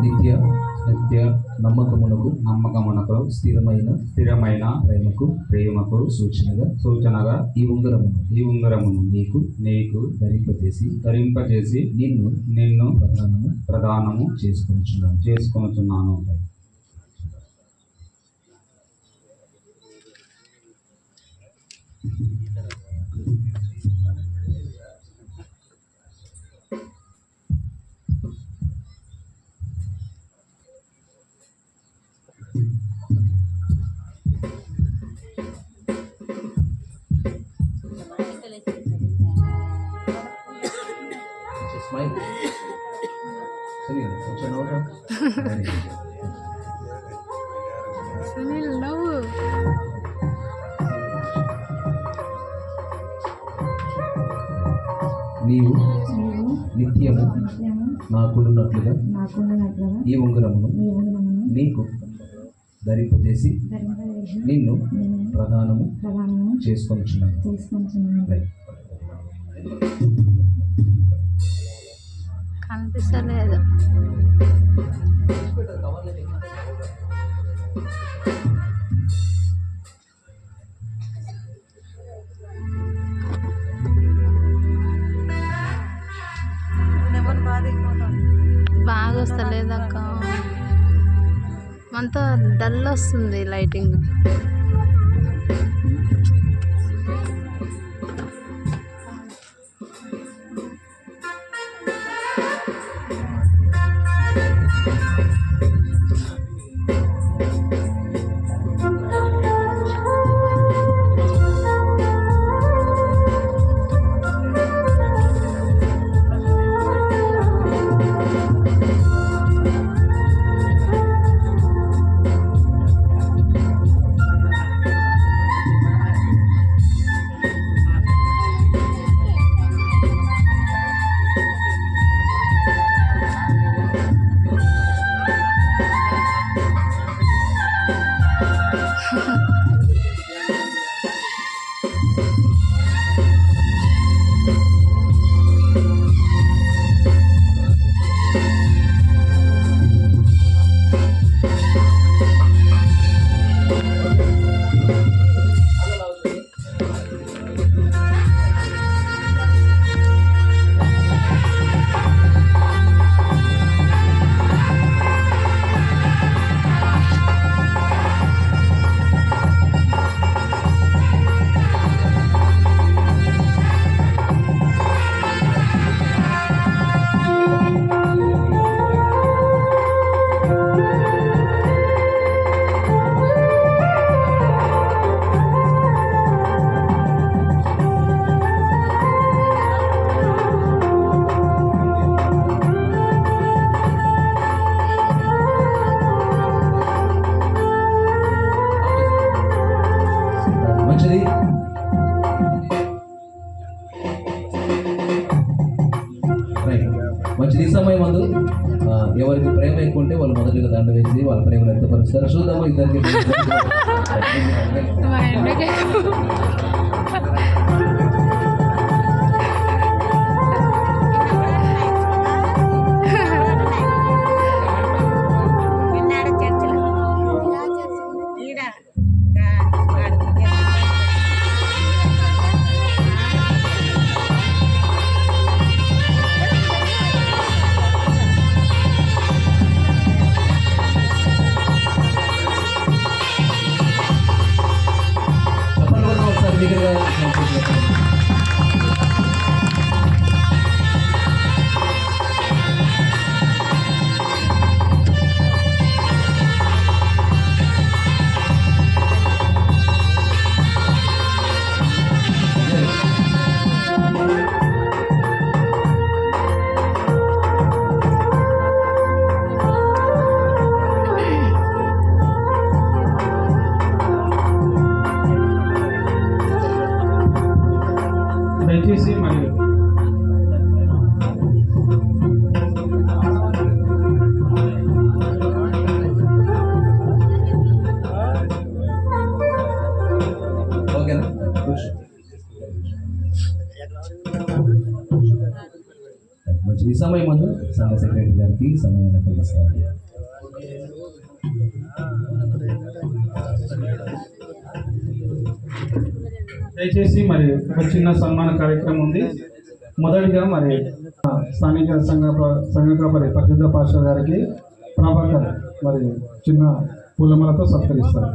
నిత్య నిత్య నమ్మకమునకు స్థిరమైన ప్రేమకు సూచనగా ఈ ఉంగరమును నీకు ధరింపజేసి నిన్ను ప్రదానము చేసుకొనుచున్నాను. సునీల్ నవ్వు. నీవు నిత్యము నాకున్నట్లుగా ఈ ఉంగరమును నీకు ధరింపజేసి నిన్ను ప్రదానము చేసుకొనుచున్నాను. కనిపిస్తలేదు. బాగా వస్తలేదు అక్క, అంతా డల్ వస్తుంది లైటింగ్. మంచిది. ఈ సమయం ముందు ఎవరికి ప్రేమ ఎక్కువ ఉంటే వాళ్ళు మొదటిగా దండ వేసి వాళ్ళ ప్రేమను వ్యక్తపరుస్తారు. చూద్దాము ఇద్దరికి. దయచేసి మరి ఓకేనా? మంచిది. ఈ సమయం ముందు సంఘ సెక్రటరీ గారికి సమయాన్ని అప్పగిస్తారు. దయచేసి మరి ఒక చిన్న సన్మాన కార్యక్రమం ఉంది. మొదటిగా మరి స్థానిక సంఘకాపరి పరిశుద్ధ పాస్టర్ గారికి ప్రభాకర్ మరి చిన్న పూలమాలతో సత్కరిస్తారు.